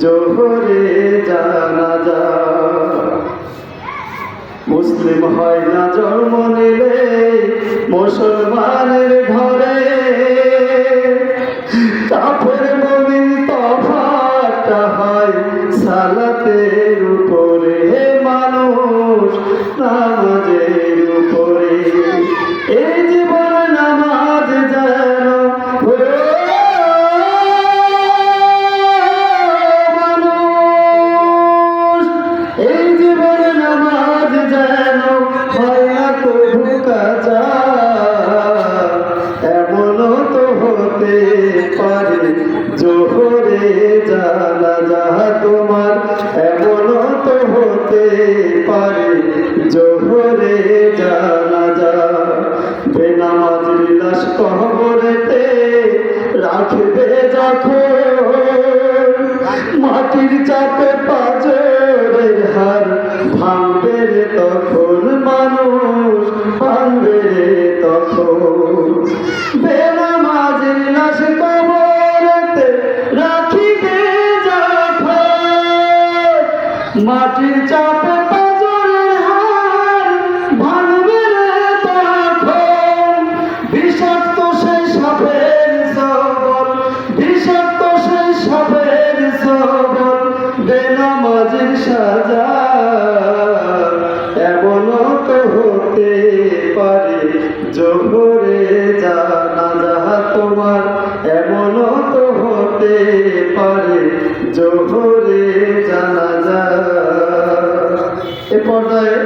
জোহরে জানাজা। মুসলিম হয় না জন্ম নিলে মুসলমানের ঘরে, কাফের মুমিন তফাৎটা হয় সালাতের উপরে, মানুষ নামাজের উপরে। এই জীবন নামাজ যেন মানুষ, এই জীবন নামাজ যেন হয় না কবু কাজা। এমনও তো হতে পারে জোহরে জানাজা তোমার, এমনও তো হতে পারে জোহরে জানাজা। বেনামাজির লাশ কবরেতে রাখবে যখন, মাটির চাপে পাঁজরের হাড় ভাঙবে রে তখন, মানুষ ভাঙবে রে তখন। বেনামাজির লাশ কবরেতে রাখিবে যখন, মাটির চাপে পাঁজরের হাড় ভাঙবে রে তখন। বিষাক্ত সেই সাপের সবল, বিষাক্ত সেই সাপের সবল, বেনামাজির সাজা। এমনও তো হতে পারে জোহরে জানাজা তোমার, এমনও তো হতে পারে জোহরে